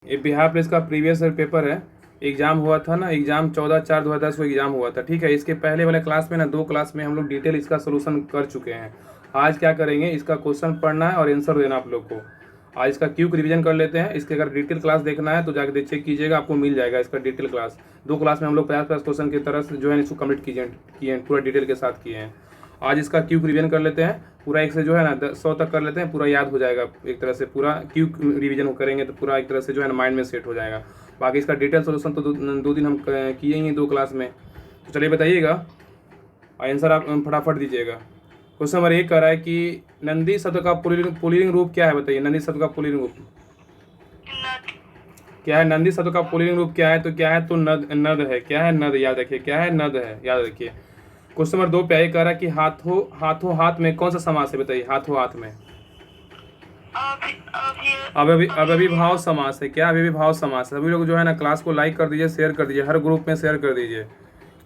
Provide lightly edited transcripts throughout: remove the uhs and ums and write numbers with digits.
ये बिहार पुलिस का previous year paper है। एग्जाम हुआ था ना, एग्जाम 14/4/2010 को एग्जाम हुआ था। ठीक है, इसके पहले वाले क्लास में ना 2 क्लास में हम लोग डिटेल इसका सोल्यूशन कर चुके हैं। आज क्या करेंगे, इसका क्वेश्चन पढ़ना है और आंसर देना आप लोग को। आज इसका क्यूक रिवीजन कर लेते हैं। इसके अगर डिटेल क्लास देखना है तो जाकर चेक कीजिएगा, आपको मिल जाएगा इसका डिटेल क्लास। 2 क्लास में हम लोग 50-50 क्वेश्चन की तरह से जो है इसको कम्प्लीट किए हैं, पूरा डिटेल के साथ किए हैं। आज इसका क्यूक रिवीजन कर लेते हैं पूरा, एक से जो है ना 100 तक कर लेते हैं, पूरा याद हो जाएगा एक तरह से। पूरा क्यूक रिवीजन करेंगे तो पूरा एक तरह से जो है ना माइंड में सेट हो जाएगा। बाकी इसका डिटेल सोल्यूशन तो 2 दिन हम किए ही 2 क्लास में। तो चलिए बताइएगा, आंसर आप फटाफट दीजिएगा। क्वेश्चन नंबर 1 कह रहा है कि नंदी शब्द का पुल्लिंग रूप क्या है, बताइए। नंदी शब्द का पुल्लिंग रूप क्या है? नंदी शब्द का पुल्लिंग रूप क्या है? तो क्या है? तो नद है। क्या है? नद। याद रखिए, क्या है? नद है, याद रखिए। क्वेश्चन नंबर 2 पे आगे कह रहा है कि हाथों हाथ में कौन सा समास है, बताइए। हाथों हाथ में अव्ययीभाव समास है। क्या अव्ययीभाव समास है? सभी लोग जो है ना क्लास को लाइक कर दीजिए, शेयर कर दीजिए, हर ग्रुप में शेयर कर दीजिए,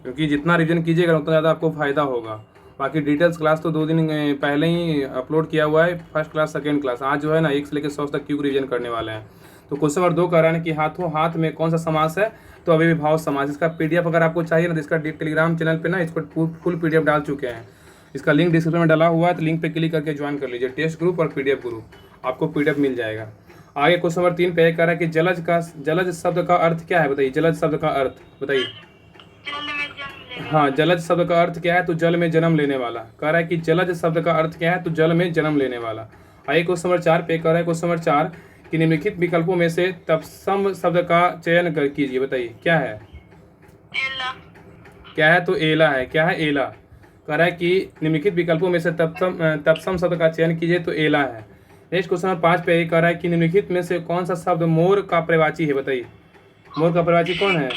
क्योंकि जितना रिवीजन कीजिएगा उतना ज़्यादा आपको फायदा होगा। बाकी डिटेल्स क्लास तो 2 दिन पहले ही अपलोड किया हुआ है, फर्स्ट क्लास सेकेंड क्लास। आज जो है ना 1 से लेकर 100 तक क्यूक रिवीजन करने वाले हैं। तो क्वेश्चन नंबर 2 कह रहा है कि हाथों हाथ में कौन सा समास है? तो अव्ययीभाव समास। इसका पीडीएफ अगर आपको चाहिए ना तो इसका टेलीग्राम चैनल पे ना इसको फुल पीडीएफ डाल चुके हैं। इसका लिंक डिस्क्रिप्शन में डाला हुआ है, तो लिंक पे क्लिक करके ज्वाइन कर लीजिए। टेस्ट ग्रुप और पीडीएफ ग्रुप, आपको पीडीएफ मिल जाएगा। आगे क्वेश्चन नंबर 3 पे कह रहा है कि जलज शब्द का अर्थ क्या है, बताइए। जलज शब्द का अर्थ बताइए। हाँ, जलज शब्द का अर्थ क्या है? तो जल में जन्म लेने वाला। कह रहा है कि जलज शब्द का अर्थ क्या है? तो जल में जन्म लेने वाला। आइए क्वेश्चन नंबर 4 पे कह रहा है, क्वेश्चन नंबर 4 कि निम्नलिखित विकल्पों में से तत्सम शब्द का चयन कर कीजिए, बताइए। क्या है? क्या है? तो एला है। क्या है? एला। कह रहा है कि निम्नलिखित विकल्पों में से तत्सम शब्द का चयन कीजिए, तो एला है। नेक्स्ट क्वेश्चन नंबर 5 पे कह रहा है कि निम्नलिखित में से कौन सा शब्द मोर का प्रवाची है, बताइए। मोर का प्रवाची कौन है?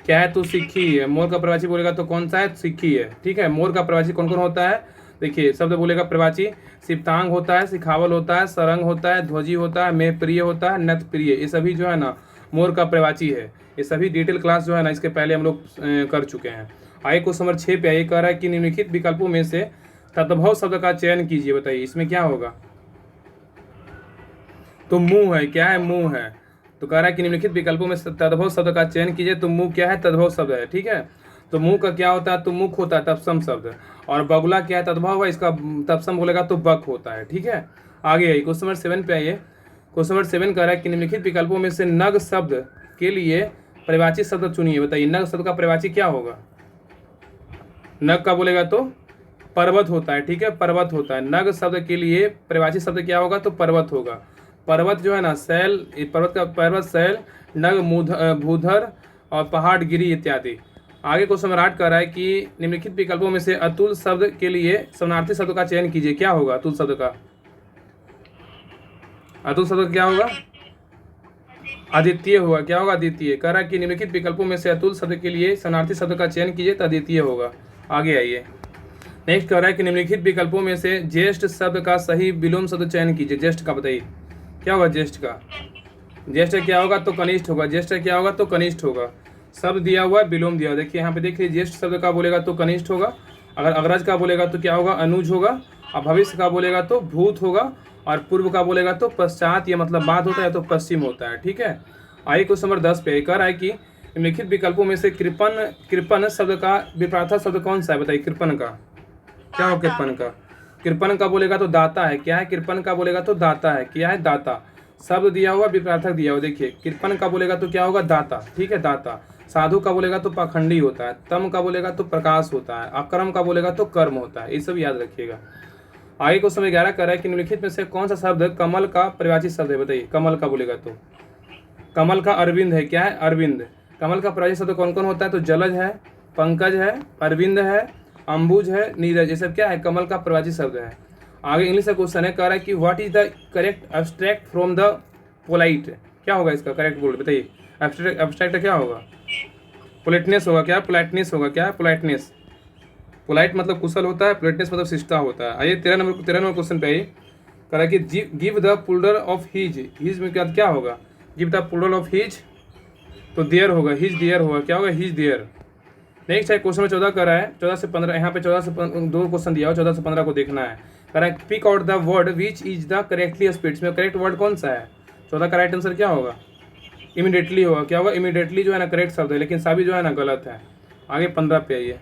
क्या है? तो सिक्खी है। मोर का प्रवाची बोलेगा तो कौन सा है? सिक्खी है। ठीक है, मोर का प्रवाची कौन कौन होता है? देखिए, शब्द बोलेगा प्रवाची। सिप्तांग होता है, सिखावल होता है, सरंग होता है, ध्वजी होता है, मेह प्रिय होता है, नत प्रिय। ये सभी जो है ना मोर का प्रवाची है। ये सभी डिटेल क्लास जो है ना इसके पहले हम लोग कर चुके हैं। आइए क्वेश्चन नंबर 6 पे आइए, कह रहा है कि निम्नलिखित विकल्पों में से तद्भव शब्द का चयन कीजिए, बताइए। इसमें क्या होगा? तो मुंह है। क्या है? मुंह है। तो कह रहा है कि निम्नलिखित विकल्पों में तद्भव शब्द का चयन कीजिए, तो मुंह क्या है? तद्भव शब्द है। ठीक है, तो मुंह का क्या होता है? तो मुख होता है तत्सम शब्द। और बगुला क्या है? तद्भव है, इसका तत्सम बोलेगा तो बक होता है। ठीक है, आगे आइए क्वेश्चन नंबर 7 पे आइए। क्वेश्चन नंबर 7 कह रहा है कि निम्नलिखित विकल्पों में से नग शब्द के लिए परिवाची शब्द चुनिए, बताइए। नग शब्द का परिवाची क्या होगा? नग का बोलेगा तो पर्वत होता है। ठीक है, पर्वत होता है। नग शब्द के लिए परिवाची शब्द क्या होगा? तो पर्वत होगा। पर्वत जो है ना शैल, पर्वत का पर्वत शैल, नग भूधर और पहाड़ गिरी इत्यादि। आगे क्वेश्चन नंबर 8 कर रहा है कि निम्नलिखित विकल्पों में से अतुल शब्द के लिए समानार्थी शब्द का चयन कीजिए। क्या होगा अतुल शब्द का? अतुल शब्द क्या होगा? अद्वितीय होगा। क्या होगा? अद्वितीय। कह रहा है कि निम्नलिखित विकल्पों में से अतुल शब्द के लिए समानार्थी शब्द का चयन कीजिए, तो अद्वितीय होगा। आगे आइए, नेक्स्ट कह रहा है कि निम्नलिखित विकल्पों में से ज्येष्ठ शब्द का सही विलोम शब्द चयन कीजिए। ज्येष्ठ का बताइए। क्या होगा ज्येष्ठ का? ज्येष्ठ क्या होगा? तो कनिष्ठ होगा। ज्येष्ठ क्या होगा? तो कनिष्ठ होगा। शब्द दिया हुआ है, विलोम दिया हुआ। देखिए यहाँ पे देखिए, ज्येष्ठ शब्द का बोलेगा तो कनिष्ठ होगा। अगर अग्रज का बोलेगा तो क्या होगा? अनुज होगा। और भविष्य का बोलेगा तो भूत होगा। और पूर्व का बोलेगा तो पश्चात, या मतलब बाद होता है तो पश्चिम होता है। ठीक है, आइए क्वेश्चन नंबर 10 पे कह रहा है कि निम्नलिखित विकल्पों में से कृपन शब्द का विपरीत शब्द कौन सा है, बताइए। कृपन का क्या हो? कृपन का, कृपन का बोलेगा तो दाता है। क्या है? कृपन का बोलेगा तो दाता है। क्या है? दाता। शब्द दिया हुआ, विपरीतक दिया हुआ। देखिए, कृपन का बोलेगा तो क्या होगा? दाता। ठीक है, दाता। साधु का बोलेगा तो पाखंडी होता है। तम का बोलेगा तो प्रकाश होता है। अकर्म का बोलेगा तो कर्म होता है। ये सब याद रखिएगा। आगे क्वेश्चन 11 कर रहा है कि निम्नलिखित में से कौन सा शब्द कमल का परिवाची शब्द है, बताइए। कमल का बोलेगा तो कमल का अरविंद है। क्या है? अरविंद। कमल का परिवाची शब्द कौन कौन होता है? तो जलज है, पंकज है, अरविंद है, अंबुज है, नीरज। ये सब क्या है? कमल का परिवाची शब्द है। आगे इंग्लिश का क्वेश्चन है, कह रहा है कि what is the correct abstract from the polite. क्या होगा इसका करेक्ट बोल, बताइए। एब्स्ट्रैक्ट क्या होगा? पोलाइटनेस होगा। क्या? पोलाइटनेस होगा। क्या है? पोलाइटनेस। पोलाइट मतलब कुशल होता है, पोलाइटनेस मतलब शिष्टता होता है। आइए 13 नंबर क्वेश्चन पे आइए। कह रहा है कि give the plural of his में क्या होगा? Give the plural of his, तो देयर होगा। हिज देयर होगा। क्या होगा? His there. नेक्स्ट है क्वेश्चन 14 कर रहा है, 14 से 15। यहाँ पे 14 से 2 क्वेश्चन दिया हो, 14 से 15 को देखना है। कह रहा है pick out the word which is the correctly speed. इसमें करेक्ट वर्ड कौन सा है? 14 का राइट आंसर क्या होगा? इमीडिएटली होगा। क्या होगा? इमीडिएटली जो है ना करेक्ट शब्द है, लेकिन सभी जो है ना गलत है। आगे 15 पे आइए।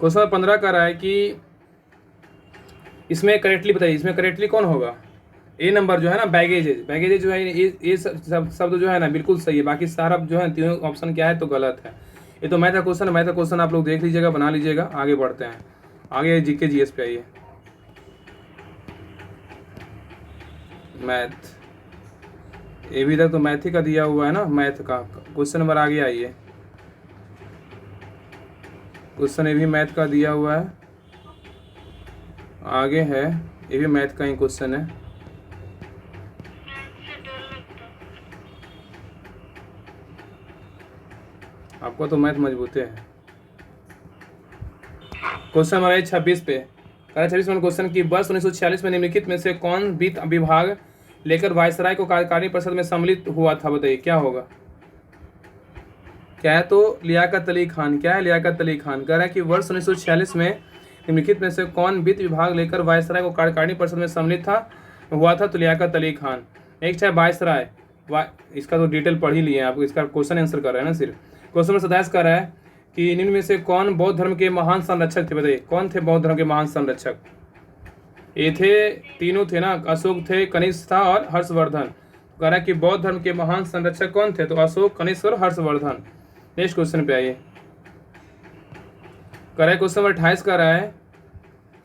क्वेश्चन 15 का रहा है कि इसमें करेक्टली बताइए, इसमें करेक्टली कौन होगा? ए नंबर जो है ना बैगेजेज, बैगेजेज जो है ये शब्द जो है ना बिल्कुल सही है, बाकी सारा जो है तीनों ऑप्शन क्या है तो गलत है। ये तो मैथ का क्वेश्चन है, मैथ का क्वेश्चन आप लोग देख लीजिएगा, बना लीजिएगा। आगे बढ़ते हैं, आगे जीके जीएस पे आइए। मैथ, ये भी तक तो मैथ ही का दिया हुआ है ना, मैथ का क्वेश्चन नंबर। आगे आइए, क्वेश्चन ये भी मैथ का दिया हुआ है, आगे है, ये भी मैथ का ही क्वेश्चन है। आपको तो मैथ मजबूते है। क्वेश्चन नंबर है 26 पे, 26 नंबर क्वेश्चन की वर्ष 1946 में निम्नलिखित में से कौन वित्त विभाग लेकर वायसराय को कार्यकारिणी परिषद में सम्मिलित हुआ था? बताइए क्या होगा? क्या है? तो लियाकत अली खान। क्या है? लियाकत अली खान। कह रहा है कि वर्ष 1946 में निम्नलिखित में से कौन वित्त विभाग लेकर वायसराय को कार्यकारिणी परिषद में सम्मिलित हुआ था? तो लियाकत अली खान। नेक्स्ट है वायसराय, इसका तो डिटेल पढ़ ही लिए आप, इसका क्वेश्चन आंसर कर रहे हैं ना सिर्फ। क्वेश्चन नंबर 27 कर रहा है कि निम्न में से कौन बौद्ध धर्म के महान संरक्षक थे? बताइए कौन थे बौद्ध धर्म के महान संरक्षक? ये थे, तीनों थे ना, अशोक थे, कनिष्क था और हर्षवर्धन। कह रहा है कि बौद्ध धर्म के महान संरक्षक कौन थे? तो अशोक, कनिष्क और हर्षवर्धन। नेक्स्ट क्वेश्चन पे आइए। कह रहा है क्वेश्चन नंबर 28 का रहा है,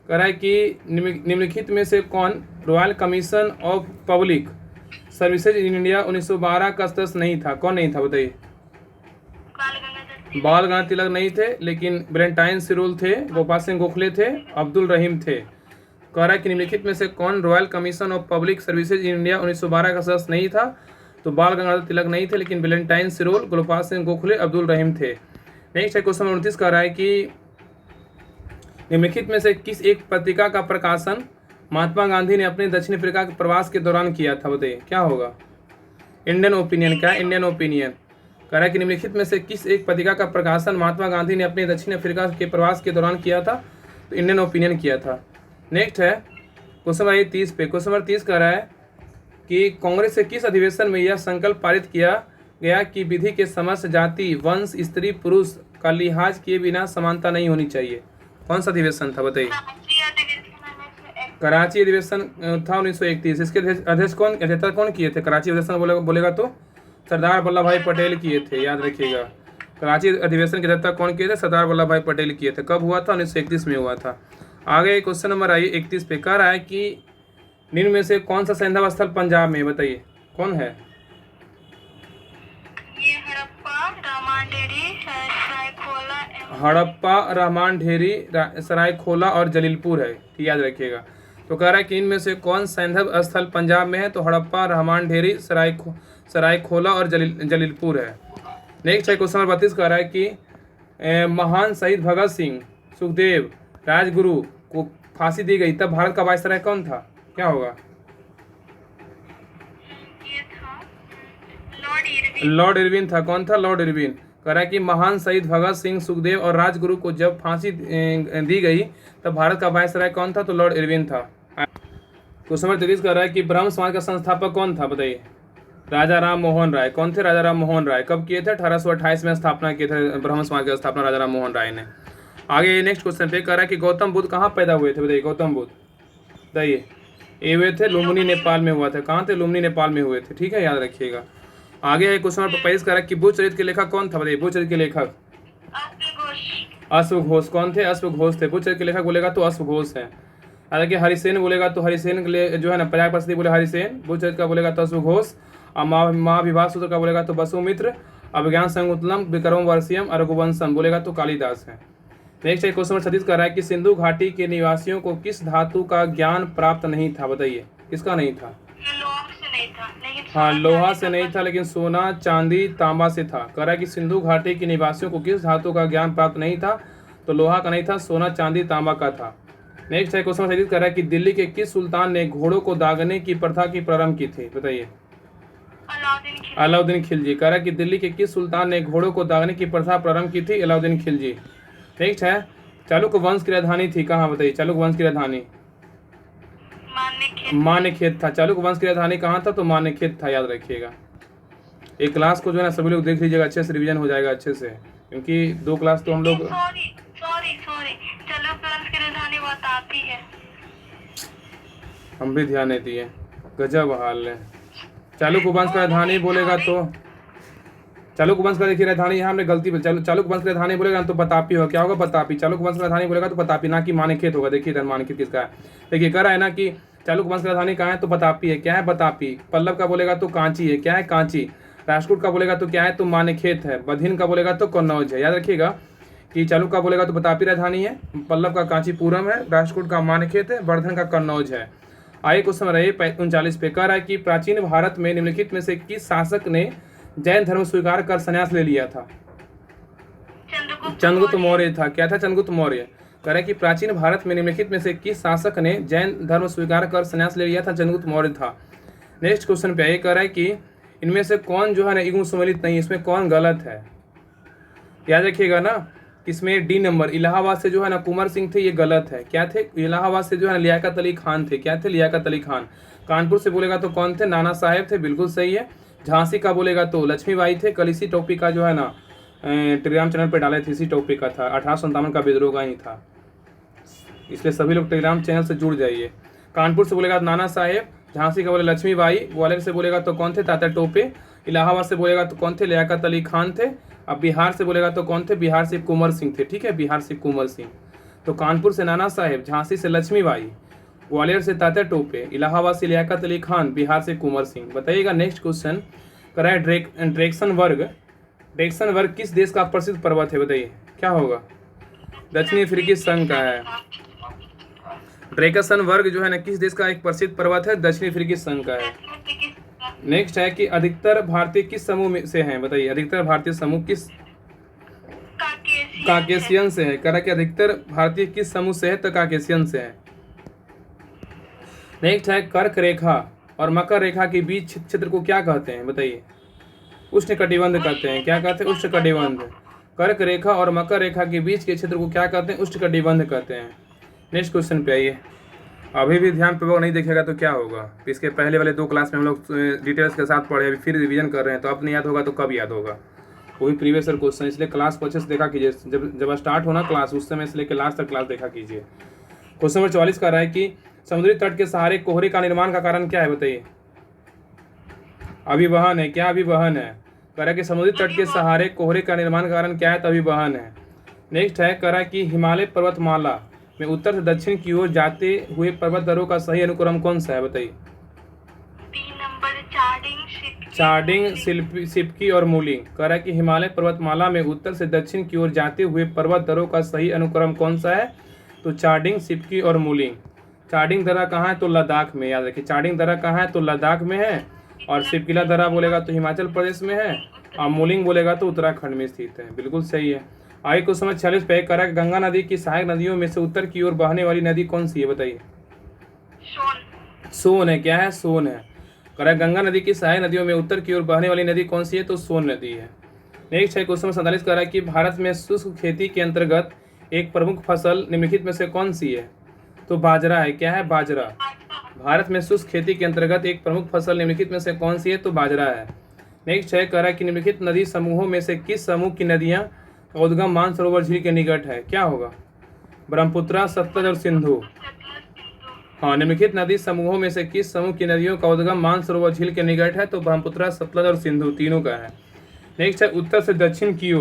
कह रहा है कि निम्नलिखित में से कौन royal commission of public services in India 1912 का सदस्य नहीं था? कौन नहीं था? बताइए। बाल गंगाधर तिलक नहीं थे, लेकिन वैलेंटाइन सिरोल थे, गोपाल सिंह गोखले थे, अब्दुल रहीम थे। कह रहा है कि निम्नलिखित में से कौन royal commission of public services in India 1912 का सदस्य नहीं था? तो बाल गंगाधर तिलक नहीं थे, लेकिन वैलेंटाइन सिरोल, गोपाल सिंह गोखले, अब्दुल रहीम थे। नेक्स्ट है क्वेश्चन नंबर 29 कह रहा है कि निम्नलिखित में से किस एक पत्रिका का प्रकाशन महात्मा गांधी ने अपने दक्षिण अफ्रीका के प्रवास के दौरान किया था? बताइए क्या होगा? Indian opinion. क्या? Indian opinion. कह रहा है कि निम्नलिखित में से किस एक पत्रिका का प्रकाशन महात्मा गांधी ने अपने दक्षिण अफ्रीका के प्रवास के दौरान किया था? तो इंडियन ओपिनियन किया था। नेक्स्ट है क्वेश्चन नंबर 30 पे। क्वेश्चन नंबर 30 कह रहा है कि कांग्रेस से किस अधिवेशन में यह संकल्प पारित किया गया कि विधि के समस्त जाति, वंश, स्त्री, पुरुष का लिहाज किए बिना समानता नहीं होनी चाहिए? कौन सा अधिवेशन था? बताइए। कराची अधिवेशन था 1931। इसके अध्यक्षता कौन किए थे? कराची अधिवेशन बोलेगा तो सरदार वल्लभ भाई पटेल किए थे, याद रखिएगा। कराची अधिवेशन की अध्यक्षता कौन किए थे? सरदार वल्लभ भाई पटेल किए थे। कब हुआ था? 1931 में हुआ था। आगे क्वेश्चन नंबर आइए 31 पे। कह रहा है कि निम्न में से कौन सा सैंधव स्थल पंजाब में? बताइए कौन है? ये हड़प्पा, रहमान ढेरी, सरायखोला और जलीलपुर है, याद रखिएगा। तो कह रहा है कि इनमें से कौन सैंधव स्थल पंजाब में है? तो हड़प्पा, रहमान ढेरी, सरायखोला और जलीलपुर है। नेक्स्ट है क्वेश्चन नंबर 32 कह रहा है कि महान शहीद भगत सिंह, सुखदेव, राजगुरु को फांसी दी गई तब भारत का वायसराय कौन था? क्या होगा? ये था लॉर्ड इरविन। लॉर्ड इरविन था। कौन था? Lord Irwin. कह रहा है कि महान शहीद भगत सिंह, सुखदेव और राजगुरु को जब फांसी दी गई तब भारत का वायसराय कौन था? तो लॉर्ड इरविन था। क्वेश्चन नंबर 33 कह रहा है कि ब्रह्म समाज का संस्थापक कौन था? बताइए। राजा राम मोहन राय। कौन थे? राजा राम मोहन राय। कब किए थे? 1828 में स्थापना किए थे ब्रह्म समाज की स्थापना राजा राम मोहन राय ने। आगे नेक्स्ट क्वेश्चन पे कह रहा है कि गौतम बुद्ध कहाँ पैदा हुए थे? बताइए गौतम बुद्ध। बताइए। ये हुए थे लुम्बिनी, नेपाल में हुआ था। कहाँ थे? लुम्बिनी, नेपाल में हुए थे। ठीक है, याद रखिएगा। आगे है क्वेश्चन नंबर 25 कह रहा है कि बुद्धचरित्र के लेखक कौन था? बताइए बुद्धचरित्र के लेखक। अश्वघोष। कौन थे? अश्वघोष थे। बुद्धचरित्र के लेखक बोलेगा तो अश्वघोष है। हालांकि हरिसेन बोलेगा तो हरिसेन के लिए जो है ना पर्याय परिस्थिति बोले हरिसेन। बुद्धचरित्र का बोलेगा तो अश्वघोष। और महाविभाग सूत्र का बोलेगा तो वसुमित्र। अभिज्ञान संकुतलम, विक्रम वर्षियम और रघुवंशम बोलेगा तो कालिदास है। नेक्स्ट है क्वेश्चन नंबर 36 कह रहा है कि सिंधु घाटी के निवासियों को किस धातु का ज्ञान प्राप्त नहीं था? बताइए किसका नहीं था? हाँ, लोहा से नहीं था, लेकिन सोना, चांदी, तांबा से था। कह रहा है कि सिंधु घाटी के निवासियों को किस धातु का ज्ञान प्राप्त नहीं था? तो लोहा का नहीं था, सोना, चांदी, तांबा का था। नेक्स्ट है क्वेश्चन 37 कह रहा है कि दिल्ली के किस सुल्तान ने घोड़ों को दागने की प्रथा की प्रारंभ की थी? बताइए। अलाउद्दीन खिलजी। कह रहा है कि दिल्ली के किस सुल्तान ने घोड़ों को दागने की प्रथा प्रारंभ की थी? अलाउद्दीन खिलजी। नेक्स्ट है चालुक्य वंश की राजधानी थी कहाँ? बताइए। चालुक्य वंश की राजधानी मान्यखेत था। चालुक्य वंश की राजधानी कहाँ था? तो मान्यखेत था, याद रखिएगा। एक क्लास को जो है ना सभी लोग देख लीजिएगा, अच्छे से रिवीजन हो जाएगा अच्छे से, क्योंकि 2 क्लास तो हम लोग। सॉरी सॉरी सॉरी, चालुक्य वंश की राजधानी बताती है। हम भी ध्यान नहीं दिए, गजब हाल है। चालुक्य वंश की राजधानी बोलेगा तो चालुक्य वंश का देखिए राजधानी, यहाँ हमने गलती पे चालुक्य वंश की राजधानी बोलेगा तो बतापी होगा। क्या होगा? बतापी। चालुक्य वंश की राजधानी बोलेगा तो बतापी, ना कि मान्यखेत होगा। देखिए इधर मान्यखेत किसका है, देखिए कह रहा है ना कि चालुक्य वंश की राजधानी कहाँ है? तो बतापी है। क्या है? बतापी। पल्लव का बोलेगा तो कांची है। क्या है? कांची। राष्ट्रकूट का बोलेगा तो क्या है? तो मान्यखेत है। बधिन का बोलेगा तो कन्नौज है। याद रखिएगा कि चालुक्य का बोलेगा तो बतापी राजधानी है, पल्लव का कांचीपुरम है, राष्ट्रकूट का मान्यखेत है, वर्धन का कन्नौज है। आइए क्वेश्चन रहे 39 पे, कह रहा है कि प्राचीन भारत में निम्नलिखित में से किस शासक ने जैन धर्म स्वीकार कर संन्यास ले लिया था? चंद्रगुप्त मौर्य था। क्या था? चंद्रगुप्त मौर्य। कह रहा है कि प्राचीन भारत में निम्नलिखित में से किस शासक ने जैन धर्म स्वीकार कर संन्यास ले लिया था? चंद्रगुप्त मौर्य था। नेक्स्ट क्वेश्चन पे ये कह रहा है कि इनमें से कौन जो है ना युग्म सम्मिलित नहीं, इसमें कौन गलत है? याद रखिएगा ना, इसमें डी नंबर इलाहाबाद से जो है ना कुंवर सिंह थे, ये गलत है। क्या थे? इलाहाबाद से जो है ना लियाकत अली खान थे। क्या थे? लियाकत अली खान। कानपुर से बोलेगा तो कौन थे? नाना साहेब थे, बिल्कुल सही है। झांसी का बोलेगा तो लक्ष्मीबाई थे। कल इसी टॉपिक का जो है ना टेलीग्राम चैनल पर डाले थे, इसी टॉपिक का था, 1857 का विद्रोह का ही था, इसलिए सभी लोग टेलीग्राम चैनल से जुड़ जाइए। कानपुर से बोलेगा तो नाना साहेब, झांसी का बोले लक्ष्मीबाई, ग्वालियर से बोलेगा तो कौन थे? तात्या टोपे, इलाहाबाद से बोलेगा तो कौन थे? लियाकत अली खान थे। अब बिहार से बोलेगा तो कौन थे? बिहार से कुंवर सिंह थे। ठीक है, बिहार से कुंवर सिंह। तो कानपुर से नाना साहेब, झांसी से लक्ष्मीबाई, ग्वालियर से तात्या टोपे, इलाहाबाद से लियाकत अली खान, बिहार से कुंवर सिंह। बताइएगा। नेक्स्ट क्वेश्चन कराए ड्रेक्सन वर्ग किस देश का प्रसिद्ध पर्वत है? बताइए क्या होगा? दक्षिणी अफ्रीकी संघ का है। ड्रेकसन वर्ग जो है ना किस देश का एक प्रसिद्ध पर्वत है? दक्षिणी अफ्रीकी संघ का है। नेक्स्ट है कि अधिकतर भारतीय किस समूह में से हैं? बताइए अधिकतर भारतीय समूह किस? काकेशियन से है। कह रहा कि अधिकतर भारतीय किस समूह से है? तो काकेशियन से है। नेक्स्ट है कर्क रेखा और मकर रेखा के बीच क्षेत्र को क्या कहते हैं? बताइए। उष्णकटिबंध कहते हैं। क्या कहते हैं? उष्णकटिबंध। कर्क रेखा और मकर रेखा के बीच के क्षेत्र को क्या कहते हैं? उष्णकटिबंध कहते हैं। नेक्स्ट क्वेश्चन पे आइए। अभी भी ध्यान पूर्वक नहीं देखेगा तो क्या होगा? इसके पहले वाले 2 क्लास में हम लोग डिटेल्स के साथ पढ़े, अभी फिर रिवीजन कर रहे हैं, तो अब नहीं याद होगा तो कब याद होगा? वो भी प्रीवियस ईयर क्वेश्चन, इसलिए क्लास को अच्छे से देखा कीजिए। जब स्टार्ट होना क्लास उस समय से लेकर लास्ट तक क्लास देखा कीजिए। क्वेश्चन नंबर 44 का रहा है कि समुद्री तट के सहारे कोहरे का निर्माण का कारण क्या है? बताइए। अभिवहन है। क्या अभिवहन है? कह रहा है कि समुद्री तट के सहारे कोहरे का निर्माण का कारण क्या है? तो अभिवहन है। नेक्स्ट है कह रहा है कि हिमालय पर्वतमाला में उत्तर से दक्षिण की ओर जाते हुए पर्वत दरों का सही अनुक्रम कौन सा है? बताइए। चार्डिंग, सिप्की और मूलिंग। कह रहा है कि हिमालय पर्वतमाला में उत्तर से दक्षिण की ओर जाते हुए पर्वत दरों का सही अनुक्रम कौन सा है? तो चार्डिंग, सिप्की और मूलिंग। चार्डिंग दर्रा कहाँ है? तो लद्दाख में। याद रखिए चार्डिंग दर्रा कहाँ है? तो लद्दाख में है। और सिपकिला दर्रा बोलेगा तो हिमाचल प्रदेश में है। और मूलिंग बोलेगा तो उत्तराखंड में स्थित है। बिल्कुल सही है। आगे कुछ समझ 46 पे कह रहा है गंगा नदी की सहायक नदियों में से उत्तर की ओर बहने वाली नदी कौन सी है? बताइए। सोन है। क्या है? सोन है। कह रहा है गंगा नदी की सहायक नदियों में उत्तर की ओर बहने वाली नदी कौन सी है? तो सोन नदी है। नेक्स्ट है क्वेश्चन 47 कह रहा है कि भारत में शुष्क खेती के अंतर्गत एक प्रमुख फसल निम्नलिखित में से कौन सी है? तो बाजरा है। क्या है? बाजरा। भारत में शुष्क खेती के अंतर्गत एक प्रमुख फसल निम्नलिखित में से कौन सी है? तो बाजरा है। नेक्स्ट है कह रहा है कि निम्नलिखित नदी समूहों में से किस समूह की नदियां का उद्गम मानसरोवर झील के निकट है? क्या होगा? ब्रह्मपुत्र, सतलज और सिंधु। हाँ, निम्नलिखित नदी समूहों में से किस समूह की नदियों का उद्गम मानसरोवर झील के निकट है? तो ब्रह्मपुत्र, सतलज और सिंधु तीनों का है। नेक्स्ट है उत्तर से दक्षिण की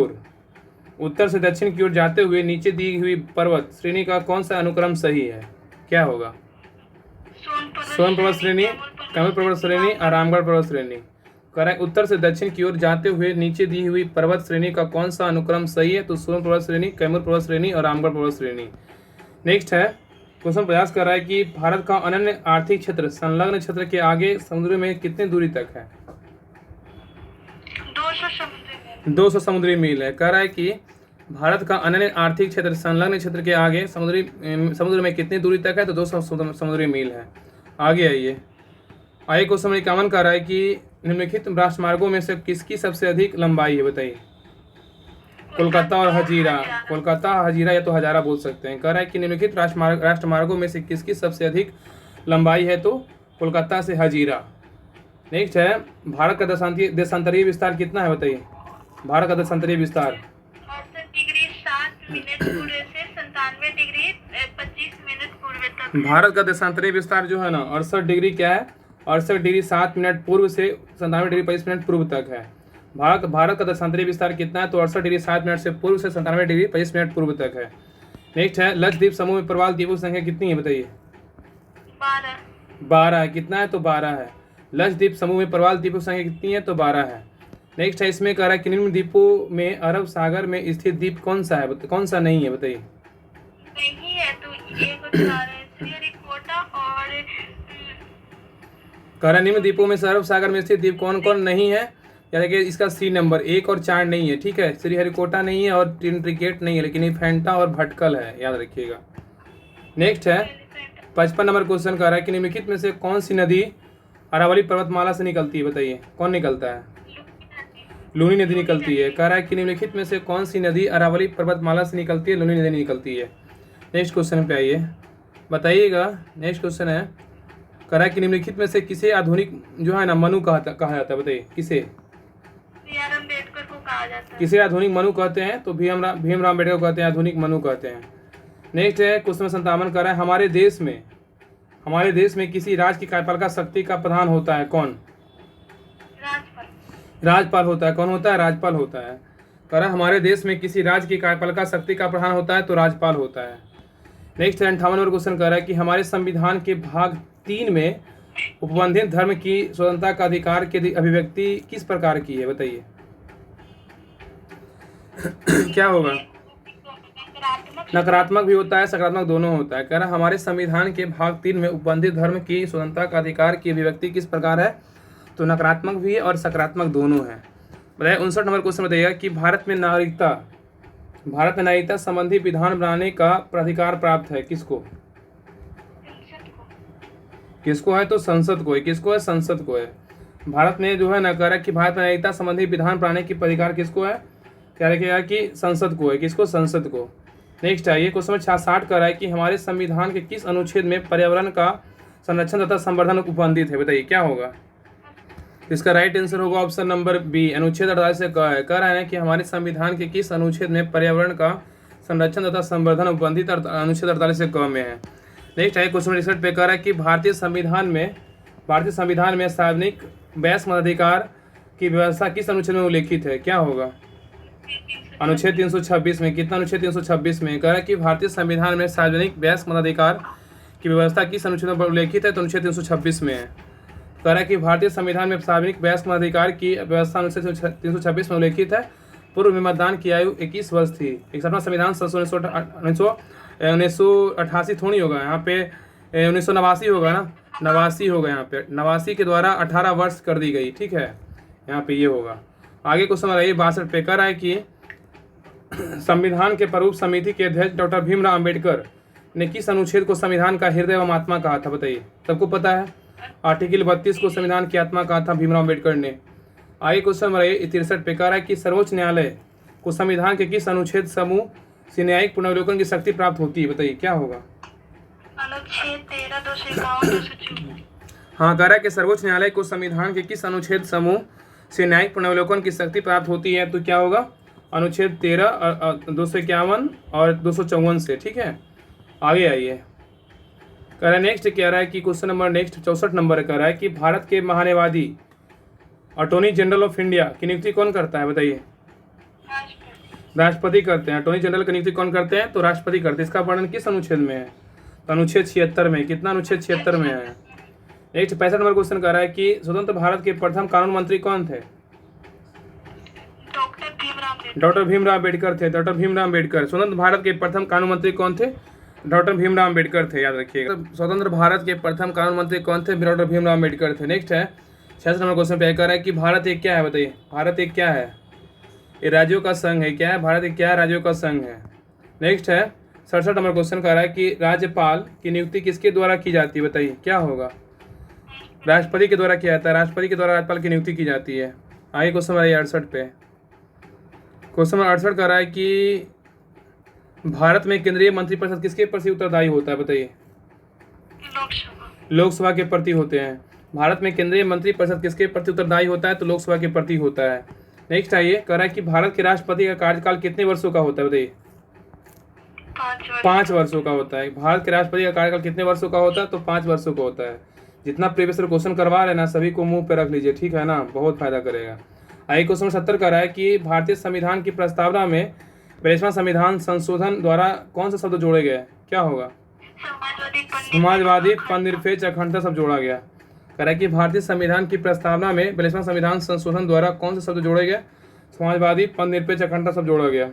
ओर जाते हुए नीचे दी हुई पर्वत श्रेणी का कौन सा अनुक्रम सही है? क्या होगा? सोन पर्वत श्रेणी, कैमूर पर्वत श्रेणी और रामगढ़ पर्वत श्रेणी। कह रहा है उत्तर से दक्षिण की ओर जाते हुए नीचे दी हुई पर्वत श्रेणी का कौन सा अनुक्रम सही है? तो सोन पर्वत श्रेणी, कैमूर पर्वत श्रेणी और रामगढ़ पर्वत श्रेणी। नेक्स्ट है क्वेश्चन प्रयास कर रहा है कि भारत का अनन्य आर्थिक क्षेत्र संलग्न क्षेत्र के आगे समुद्र में कितनी दूरी तक है? 200 समुद्री मील है। कह रहा है कि भारत का अनन्य आर्थिक क्षेत्र संलग्न क्षेत्र के आगे समुद्र में कितनी दूरी तक है? तो 200 समुद्री मील है। आगे आइए क्वेश्चन 51 कह रहा है कि निम्नलिखित राष्ट्रमार्गों में से किसकी सबसे अधिक लंबाई है? बताइए। कोलकाता और हजीरा। कोलकाता, हजीरा या तो हजारा बोल सकते हैं। कह रहा है कि निम्नलिखित राष्ट्रमार्गों में से किसकी सबसे अधिक लंबाई है? तो कोलकाता से हजीरा। नेक्स्ट है, भारत का देशांतरीय विस्तार कितना है बताइए। भारत का देशांतरीय विस्तार 68 डिग्री 7 मिनट पूर्व से 97 डिग्री 25 मिनट पूर्व तक। भारत का देशांतरीय विस्तार जो है ना 68 डिग्री क्या है, 68 डिग्री 7 मिनट पूर्व से 97 डिग्री 25 मिनट पूर्व तक है। भारत का देशांतरीय विस्तार कितना है, तो 68 डिग्री 7 मिनट से पूर्व से 97 डिग्री 25 मिनट पूर्व तक है। नेक्स्ट है, लक्षद्वीप समूह में प्रवाल द्वीपों की संख्या कितनी है बताइए। 12 है। कितना है, तो 12 है। लक्षद्वीप समूह में प्रवाल द्वीपों की संख्या कितनी है, तो 12 है। नेक्स्ट है, इसमें कह रहा है कि निम्न द्वीपों में अरब सागर में स्थित द्वीप कौन सा है, कौन सा नहीं है बताइए। नहीं है तो ये बता रहे हैं श्रीहरिकोटा और कह रहा है निम्न द्वीपों में से अरब सागर में स्थित द्वीप कौन कौन नहीं है, यानी कि इसका सी नंबर 1 और 4 नहीं है। ठीक है, श्रीहरिकोटा नहीं है और ट्रिनिटी नहीं है, लेकिन ये फैंटा और भटकल है, याद रखिएगा। नेक्स्ट है 55 नंबर क्वेश्चन कह रहा है कि निम्नलिखित में से कौन सी नदी अरावली पर्वतमाला से निकलती है बताइए। कौन निकलता है, लूनी नदी निकलती है। कह रहा है कि निम्नलिखित में से कौन सी नदी अरावली पर्वतमाला से निकलती है, लूनी नदी निकलती है। नेक्स्ट क्वेश्चन पे आइए, बताइएगा। नेक्स्ट क्वेश्चन है, कह रहा है कि निम्नलिखित में से किसे आधुनिक जो है ना मनु कहा जाता है बताइए। किसे, अम्बेडकर को कहा जाता है। किसे आधुनिक मनु कहते हैं, तो भीमराव अम्बेडकर कहते हैं, आधुनिक मनु कहते हैं। नेक्स्ट है क्वेश्चन 57 कह रहा है हमारे देश में किसी राज्य की कार्यपालिका शक्ति का प्रधान होता है, कौन। राज्यपाल होता है। कौन होता है, राज्यपाल होता है। कह रहा है हमारे देश में किसी राज्य की कार्यपालिका शक्ति का प्रधान होता है, तो राज्यपाल होता है। नेक्स्ट 58 नंबर क्वेश्चन कह रहा है कि हमारे संविधान के भाग 3 में उपबंधित धर्म की स्वतंत्रता का अधिकार की अभिव्यक्ति किस प्रकार की है बताइए। क्या होगा, नकारात्मक भी होता है, सकारात्मक दोनों होता है। कह रहा है हमारे संविधान के भाग 3 में उपबंधित धर्म की स्वतंत्रता का अधिकार की अभिव्यक्ति किस प्रकार है, तो नकारात्मक भी है और सकारात्मक दोनों है। बताइए 59 नंबर क्वेश्चन बताइएगा कि भारत में नागरिकता संबंधी विधान बनाने का प्राधिकार प्राप्त है किसको। किसको है, तो संसद को है। किसको है, संसद को है। भारत में जो है ना कह रहा है कि भारत में नागरिकता संबंधी विधान बनाने की अधिकार किसको है, क्या रखेगा कि संसद को है। किसको, संसद को। नेक्स्ट आइए क्वेश्चन 60 कह रहा है कि हमारे संविधान के किस अनुच्छेद में पर्यावरण का संरक्षण तथा संवर्धन उपबंधित है बताइए। क्या होगा, इसका राइट आंसर होगा ऑप्शन नंबर बी, अनुच्छेद 48 से कह रहा है कि हमारे संविधान के किस अनुच्छेद में पर्यावरण का संरक्षण तथा संवर्धन उपबंधित अनुच्छेद 48 से क में है। नेक्स्ट है क्वेश्चन 61 पे कह रहा है कि भारतीय संविधान में सार्वजनिक बहस मताधिकार की व्यवस्था किस अनुच्छेद में उल्लेखित है। क्या होगा, अनुच्छेद 326 में। कितना, अनुच्छेद 326 में। कह रहा है कि भारतीय संविधान में सार्वजनिक बहस मताधिकार की व्यवस्था किस अनुच्छेद में उल्लेखित है, तो अनुच्छेद 326 में है। कह रहा है कि भारतीय संविधान में सार्वजनिक बहस मताधिकार की व्यवस्था अनुच्छेद 326 में उल्लेखित है। पूर्व में मतदान की आयु 21 वर्ष थी। 61वां संविधान 1988 थोड़ी होगा, यहाँ पे 1989 होगा ना, 89 होगा यहाँ पे। 89 के द्वारा 18 वर्ष कर दी गई। ठीक है, यहाँ पे ये होगा। आगे क्वेश्चन आ रही है 62 पे। कह रहा है कि संविधान के प्रारूप समिति के अध्यक्ष डॉक्टर भीमराव अम्बेडकर ने किस अनुच्छेद को संविधान का हृदय एवं आत्मा कहा था बताइए। सबको पता है, आर्टिकल 32 को संविधान की आत्मा कहा था भीमराव अम्बेडकर ने। आगे क्वेश्चन नंबर 63 पे कह रहा है कि सर्वोच्च न्यायालय को संविधान के किस अनुच्छेद समूह से न्यायिक पुनर्विलोकन की शक्ति प्राप्त होती है बताइए। क्या होगा, अनुच्छेद 13, 251, 254। हाँ, कह रहा है कि सर्वोच्च न्यायालय को संविधान के किस अनुच्छेद समूह से न्यायिक पुनर्विलोकन की शक्ति प्राप्त होती है, तो क्या होगा, अनुच्छेद 13, 251 और 254 से। ठीक है, आगे आइए। कह रहा है नेक्स्ट कह रहा है कि क्वेश्चन नंबर नेक्स्ट 64 नंबर कह रहा है कि भारत के महान्यायवादी अटॉर्नी जनरल ऑफ इंडिया की नियुक्ति कौन करता है बताइए। राष्ट्रपति करते हैं। अटॉर्नी जनरल की नियुक्ति कौन करते हैं, तो राष्ट्रपति करते हैं। इसका वर्णन किस अनुच्छेद में है, तो अनुच्छेद 76 में। कितना, अनुच्छेद 76 में है। नेक्स्ट 65 नंबर क्वेश्चन कह रहा है कि स्वतंत्र भारत के प्रथम कानून मंत्री कौन थे, डॉक्टर भीमराव अम्बेडकर थे। डॉक्टर भीमराव अम्बेडकर। स्वतंत्र भारत के प्रथम कानून मंत्री कौन थे, डॉक्टर भीमराव अम्बेडकर थे, याद रखिएगा। स्वतंत्र भारत के प्रथम कानून मंत्री कौन थे, डॉक्टर भीमराव अम्बेडकर थे। नेक्स्ट है 66 नंबर क्वेश्चन पे कह रहा है कि भारत एक क्या है बताइए। भारत एक क्या है, ये राज्यों का संघ है। क्या है, भारत एक क्या है, राज्यों का संघ है। नेक्स्ट है 67 नंबर क्वेश्चन कह रहा है कि राज्यपाल की नियुक्ति किसके द्वारा की जाती है बताइए। क्या होगा, राष्ट्रपति के द्वारा किया जाता है। राष्ट्रपति के द्वारा राज्यपाल की नियुक्ति की जाती है। आगे क्वेश्चन नंबर 68 पे। क्वेश्चन नंबर 68 कह रहा है कि भारत में केंद्रीय मंत्रिपरिषद किसके प्रति उत्तरदायी होता है बताइए। लोकसभा के प्रति होते हैं। भारत में केंद्रीय मंत्री परिषद किसके प्रति उत्तरदायी होता है? तो लोकसभा के प्रति होता है। नेक्स्ट आइए, कह रहा है कि भारत के राष्ट्रपति का कार्यकाल कितने वर्षों का होता है? बताइए। 5 वर्षों का होता है। भारत के राष्ट्रपति का कार्यकाल कितने वर्षों का होता है? तो 5 वर्षों का होता है। जितना प्रीवियस क्वेश्चन करवा रहे हैं ना, सभी को मुंह पे रख लीजिए, ठीक है ना, बहुत फायदा करेगा। आइए क्वेश्चन 70 का रहा है कि भारतीय संविधान की प्रस्तावना में 42वां संविधान संशोधन द्वारा कौन सा शब्द जोड़े गए? क्या होगा? समाजवादी, पननिरपेक्ष, अखंडता सब जोड़ा गया। कह रहा है कि भारतीय संविधान की प्रस्तावना में 42वां संविधान संशोधन द्वारा कौन से शब्द जोड़े गए? समाजवादी, पननिरपेक्ष, अखंडता सब जोड़ा गया।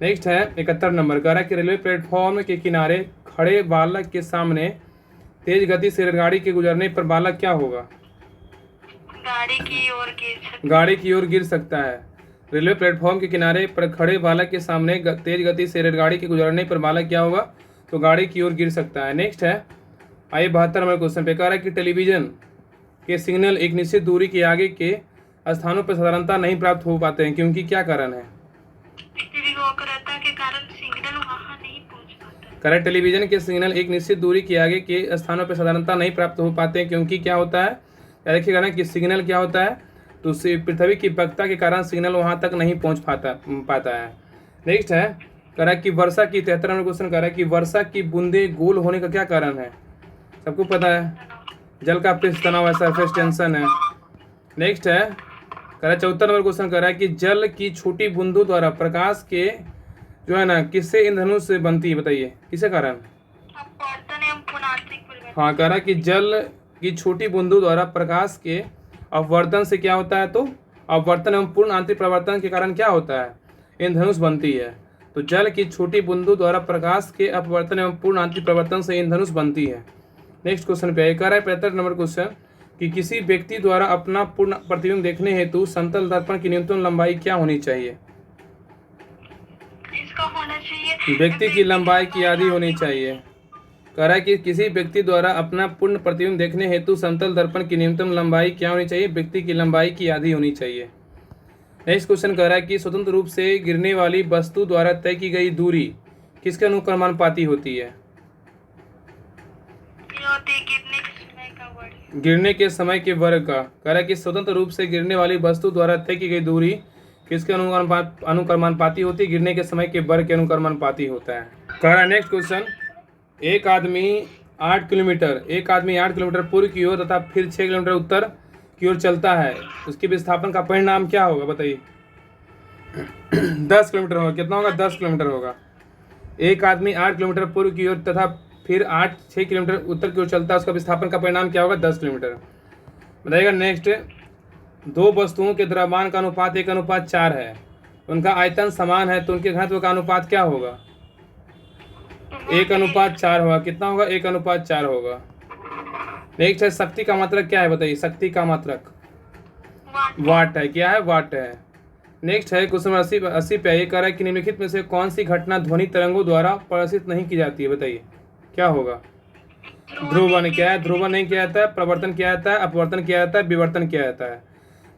नेक्स्ट है 71 नंबर, कह रहा है कि रेलवे प्लेटफॉर्म के किनारे खड़े बालक के सामने तेज गति से रेलगाड़ी के गुजरने पर बालक क्या होगा? गाड़ी की ओर गिर सकता है। रेलवे प्लेटफॉर्म के किनारे पर खड़े बालक के सामने तेज गति से रेलगाड़ी के गुजरने पर बालक क्या होगा? तो गाड़ी की ओर गिर सकता है। नेक्स्ट है आइए 72 नंबर क्वेश्चन पे, कह रहा है कि टेलीविजन के सिग्नल एक निश्चित दूरी के आगे के स्थानों पर साधारणतः नहीं प्राप्त हो पाते हैं, क्योंकि क्या कारण है? करेक्ट, टेलीविजन के सिग्नल एक निश्चित दूरी के आगे के स्थानों पर साधारणतः नहीं प्राप्त हो पाते हैं, क्योंकि क्या होता है? देखिएगा ना कि सिग्नल क्या होता है, तो पृथ्वी की बक्ता के कारण सिग्नल वहां तक नहीं पहुंच पाता है। नेक्स्ट है कह रहा है कि वर्षा की 73 नंबर क्वेश्चन कह रहा है कि वर्षा की बूंदे गोल होने का क्या कारण है? सबको पता है, जल का पृष्ठ तनाव है, सरफेस टेंशन है। नेक्स्ट है कह रहा है 74 नंबर क्वेश्चन कह रहा है कि जल की छोटी बूंदों द्वारा प्रकाश के जो है ना किससे इंद्रधनुष से बनती है? बताइए किसके कारण? हाँ, कह रहा है कि जल की छोटी बूंदों द्वारा प्रकाश के अपवर्तन से क्या होता है? तो अपवर्तन एवं पूर्ण आंतरिक प्रवर्तन के कारण क्या होता है? इंद्रधनुष बनती है। तो जल की छोटी बूंदों द्वारा प्रकाश के अपवर्तन एवं पूर्ण आंतरिक प्रवर्तन से इंद्रधनुष बनती है। नेक्स्ट क्वेश्चन पे कह रहा है 75 नंबर क्वेश्चन कि किसी व्यक्ति द्वारा अपना पूर्ण प्रतिबिंब देखने हेतु समतल दर्पण की न्यूनतम लंबाई क्या होनी चाहिए? इसका होना चाहिए व्यक्ति की लंबाई की आधी होनी चाहिए। कह रहा है कि किसी व्यक्ति द्वारा अपना पूर्ण प्रतिबिंब देखने हेतु समतल दर्पण की न्यूनतम लंबाई क्या होनी चाहिए? व्यक्ति की लंबाई की आधी होनी चाहिए। नेक्स्ट क्वेश्चन कह रहा है कि स्वतंत्र रूप से गिरने वाली वस्तु द्वारा तय की गई दूरी किसके अनुक्रमानुपाती होती है? गिरने के समय के वर्ग का। कह रहा है कि स्वतंत्र रूप से गिरने वाली वस्तु द्वारा तय की गई दूरी किसके अनुक्रमानुपाती होती है? गिरने के समय के वर्ग के अनुक्रमानुपाती होता है। कह रहा है नेक्स्ट क्वेश्चन, एक आदमी 8 किलोमीटर पूर्व की ओर तथा फिर 6 किलोमीटर उत्तर की ओर चलता है, उसके विस्थापन का परिणाम क्या होगा? बताइए। 10 किलोमीटर होगा। कितना होगा? 10 किलोमीटर होगा। एक आदमी 8 किलोमीटर पूर्व की ओर तथा फिर 6 किलोमीटर उत्तर की ओर चलता है, उसका विस्थापन का परिणाम क्या होगा? 10 किलोमीटर। बताइएगा। नेक्स्ट, दो वस्तुओं के द्रव्यमान का अनुपात 1:4 है, उनका आयतन समान है, तो उनके घनत्व का अनुपात क्या होगा? 1:4 होगा। कितना होगा? 1:4 होगा। नेक्स्ट है शक्ति का मात्रक क्या है? बताइए। शक्ति का मात्रक वाट है। क्या है? वाट है। नेक्स्ट है क्वेश्चन 80 पे ये कह रहा है कि निम्नलिखित में से कौन सी घटना ध्वनि तरंगों द्वारा प्रदर्शित नहीं की जाती है? बताइए क्या होगा? ध्रुवण। क्या है? ध्रुवण नहीं किया जाता है, प्रवर्तन किया जाता है, अपवर्तन किया जाता है, विवर्तन किया जाता है।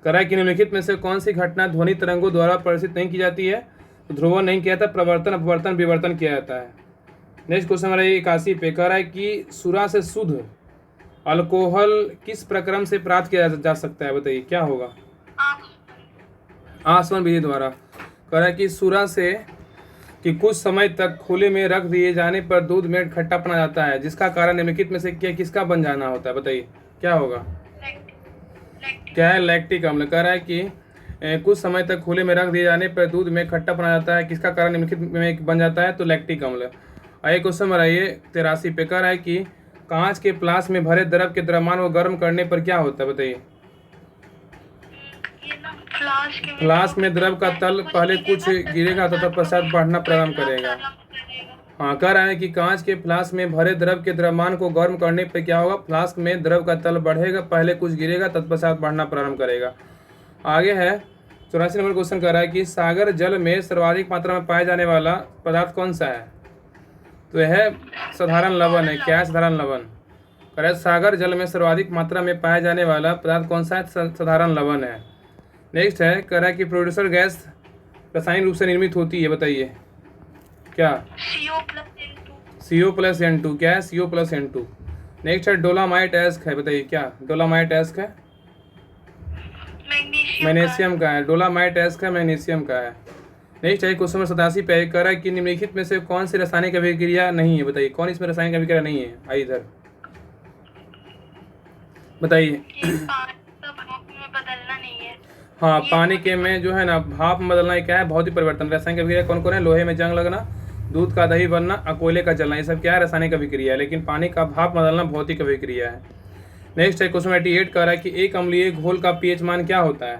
कह रहा है कि निम्नलिखित में से कौन सी घटना ध्वनि तरंगों द्वारा प्रदर्शित नहीं की जाती है? तो ध्रुवण नहीं किया जाता, प्रवर्तन, अपवर्तन, विवर्तन किया जाता है। नेक्स्ट क्वेश्चन हमारा 81 पे कह रहा है कि सुरा से शुद्ध अल्कोहल किस प्रक्रम से प्राप्त किया जा सकता है? बताइए क्या होगा? आसवन विधि द्वारा। कह रहा है कि सुरा से कि कुछ समय तक खुले में रख दिए जाने पर दूध में खट्टापन आ जाता है, जिसका कारण निम्नलिखित में से किसका बन जाना होता है? बताइए क्या होगा? क्या है? लैक्टिक अम्ल। कह रहा है कि कुछ समय तक खुले में रख दिए जाने पर दूध में खट्टापन आ जाता है, किसका कारण निम्नलिखित में बन जाता है? तो लैक्टिक अम्ल। आइए क्वेश्चन बनाइए 83 पे। कह रहा है कि कांच के फ्लास्क में भरे द्रव के द्रव्यमान को गर्म करने पर क्या होता है? बताइए। फ्लास्क में द्रव का तल पहले कुछ गिरेगा तथा पश्चात बढ़ना प्रारंभ करेगा। हाँ, कह रहा है कि कांच के फ्लास्क में भरे द्रव के द्रव्यमान को गर्म करने पर क्या होगा? फ्लास्क में द्रव का तल बढ़ेगा, पहले कुछ गिरेगा तत्पश्चात बढ़ना प्रारंभ करेगा। आगे है 84 नंबर क्वेश्चन कह रहा है कि सागर जल में सर्वाधिक मात्रा में पाया जाने वाला पदार्थ कौन सा है? तो यह साधारण लवण है। क्या है? साधारण लवण। कह रहा है सागर जल में सर्वाधिक मात्रा में पाया जाने वाला पदार्थ कौन सा है? साधारण लवण है। नेक्स्ट है कह रहा है कि प्रोड्यूसर गैस रासायनिक रूप से निर्मित होती है। बताइए क्या? CO+N2। क्या है? CO+N2। नेक्स्ट है डोलामाइट एस्क है, बताइए क्या डोलामाइट एस्क है? मैग्नीशियम का है। डोलामाइट एस्क है, मैग्नीशियम का है। नेक्स्ट है क्वेश्चन नंबर 87 पे कह रहा है कि निम्नलिखित में से कौन सी रासायनिक अभिक्रिया नहीं है, बताइए कौन इसमें रासायनिक अभिक्रिया नहीं है? आई इधर बताइए। भाप में बदलना नहीं है। हाँ, पानी के में जो है ना भाप में बदलना क्या है? भौतिक परिवर्तन। रासायनिक अभिक्रिया कौन कौन है? लोहे में जंग लगना, दूध का दही बनना, कोयले का जलना, ये सब क्या है? रासायनिक अभिक्रिया है। लेकिन पानी का भाप बदलना भौतिक अभिक्रिया है। नेक्स्ट है क्वेश्चन 88 कह रहा है कि एक अम्लीय घोल का पीएच मान क्या होता है?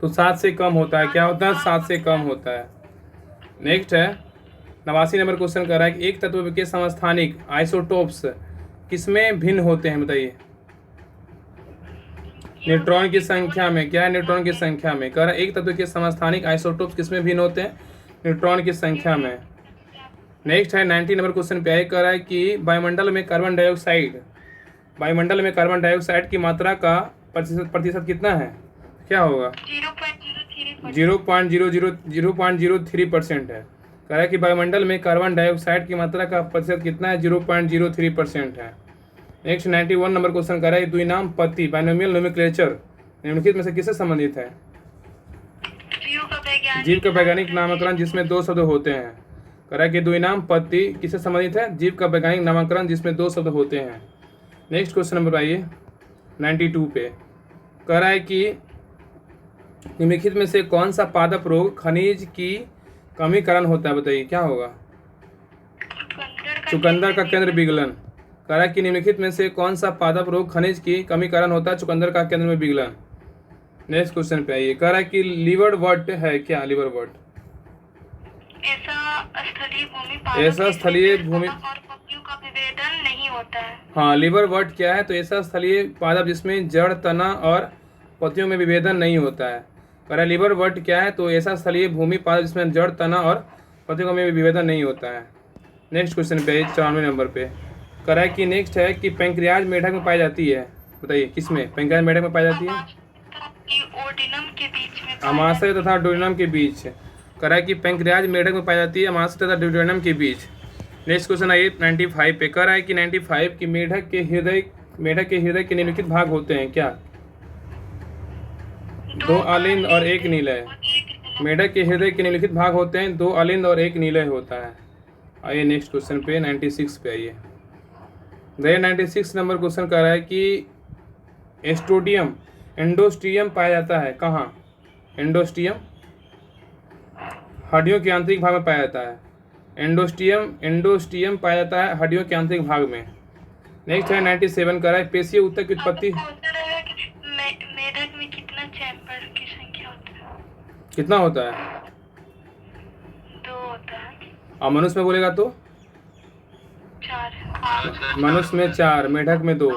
तो 7 से कम होता है। क्या होता है? 7 से कम होता है। नेक्स्ट है 89 नंबर क्वेश्चन कह रहा है कि एक तत्व के समस्थानिक आइसोटोप्स किसमें भिन्न होते हैं, बताइए? न्यूट्रॉन की संख्या में। क्या है? न्यूट्रॉन की संख्या में। कह रहा है एक तत्व के समस्थानिक आइसोटोप्स किसमें भिन्न होते हैं? न्यूट्रॉन की संख्या में। नेक्स्ट है 90 नंबर क्वेश्चन पे कह रहा है कि वायुमंडल में कार्बन डाइऑक्साइड की मात्रा का प्रतिशत कितना है? क्या होगा? 0.03% है। कह रहा है कि वायुमंडल में कार्बन डाइऑक्साइड की मात्रा का प्रतिशत कितना है? 0.03% है। नेक्स्ट 91 नंबर क्वेश्चन कह रहा है द्विनाम पत्ती बाइनोमियल नोमेनक्लेचर निम्नलिखित में से किससे संबंधित है? जीव का वैज्ञानिक नामकरण जिसमें 2 शब्द होते हैं। कह रहा है कि द्विनाम पत्ती किससे संबंधित है? जीव का वैज्ञानिक नामकरण जिसमें 2 शब्द होते हैं। नेक्स्ट क्वेश्चन नंबर आइए 92 पे कह रहा है कि निम्नलिखित में से कौन सा पादप रोग खनिज की कमी कारण होता है, बताइए क्या होगा? चुकंदर का केंद्र विगलन। कह रहा है कि निम्नलिखित में से कौन सा पादप रोग खनिज की कमी कारण होता है? चुकंदर का केंद्र में विगलन। नेक्स्ट क्वेश्चन पे आइए कह रहा है कि लिवरवर्ट है क्या? लिवरवर्ट ऐसा स्थलीय भूमि और पत्तियों का विभेदन नहीं होता है। हाँ, लिवरवर्ट क्या है? तो ऐसा स्थलीय पादप जिसमें जड़, तना और पत्तियों में विभेदन नहीं होता है। कह रहा है लिवरवर्ट क्या है? तो ऐसा स्थलीय भूमि पादप जिसमें जड़, तना और पत्तियों में विभेदन नहीं होता है। नेक्स्ट क्वेश्चन पे 94 नंबर पे कह रहा है कि नेक्स्ट है कि पैंक्रियाज मेढक में पाई जाती है, बताइए किसमें पैंक्रियाज मेढक में पाई जाती है? अमाशय तथा ड्यूडेनम के बीच। कह रहा है कि पैंक्रियाज मेढक में पाई जाती है अमाशय तथा ड्यूडेनम के बीच। नेक्स्ट क्वेश्चन आइए 95 पे कह रहा है कि 95 की मेढक के हृदय के निम्नलिखित भाग होते हैं क्या? 2 अलिंद और 1 निलय। मेढक के हृदय के निम्नलिखित भाग होते हैं 2 अलिंद और 1 निलय होता है। आइए नेक्स्ट क्वेश्चन पे 96 पे आइए। 96 नंबर क्वेश्चन कह रहा है कि एंडोस्टियम पाया जाता है कहाँ? एंडोस्टियम हड्डियों के आंतरिक भाग में पाया जाता है। एंडोस्टियम पाया जाता है हड्डियों के आंतरिक भाग में। नेक्स्ट है 97 कह रहा है पेशीय ऊतक की उत्पत्ति। मेढक में कितना चैम्बर की संख्या होता है? कितना होता है? 2 होता है। और मनुष्य में बोलेगा तो 4। मनुष्य में 4, मेढक में 2।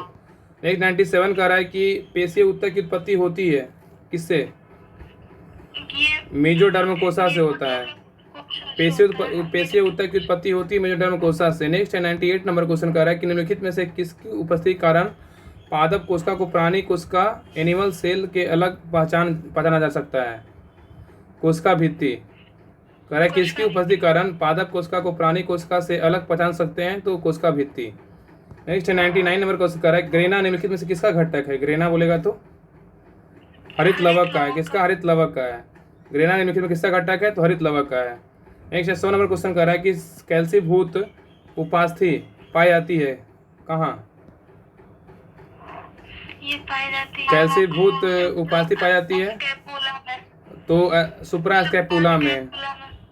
नेक्स्ट 97 कह रहा है कि पेशीय ऊतक की उत्पत्ति होती है किससे? मेजोडर्म कोशा से होता है। पेशीय ऊतक की उत्पत्ति होती है मेजोडर्म कोशा से। नेक्स्ट है 98 नंबर क्वेश्चन कह रहा है कि निम्नलिखित में से किसकी उपस्थिति के कारण पादप कोशिका को प्राणी कोशिका एनिमल सेल के अलग पहचाना जा सकता है? कोशिका भित्ति। कह रहा है कि इसकी उपस्थिति के कारण पादप कोशिका को प्राणी कोशिका से अलग पहचान सकते हैं, तो कोशिका भित्ति। नेक्स्ट है 99 नंबर क्वेश्चन कह रहा है ग्रेना निम्नलिखित में से किसका घटक है? ग्रेना बोलेगा तो हरित लवक का है। किसका? हरित लवक का है। ग्रेना निम्नलिखित में किसका घटक है? तो हरित लवक का है। नेक्स्ट 100 नंबर क्वेश्चन कह रहा है कि कैल्सीभूत उपास्थि पाई जाती है कहाँ? ये पाई जाती है कैल्सीभूत उपास्थि पाई जाती है तो सुप्रास्कैपुला में।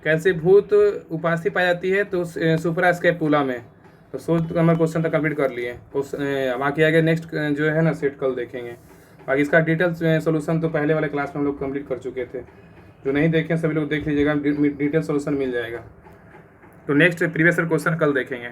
कैल्सीभूत उपास्थि पाई जाती है तो सुप्रास्कैपुला में। तो 100 नंबर क्वेश्चन तक कंप्लीट कर लिए। बाकी आगे नेक्स्ट जो है ना सेट कल देखेंगे। बाकी इसका डिटेल्स सोल्यूशन तो पहले वाले क्लास में हम लोग कंप्लीट कर चुके थे। जो नहीं देखें सभी लोग देख लीजिएगा, डिटेल सोल्यूशन मिल जाएगा। तो नेक्स्ट प्रीवियस क्वेश्चन कल देखेंगे।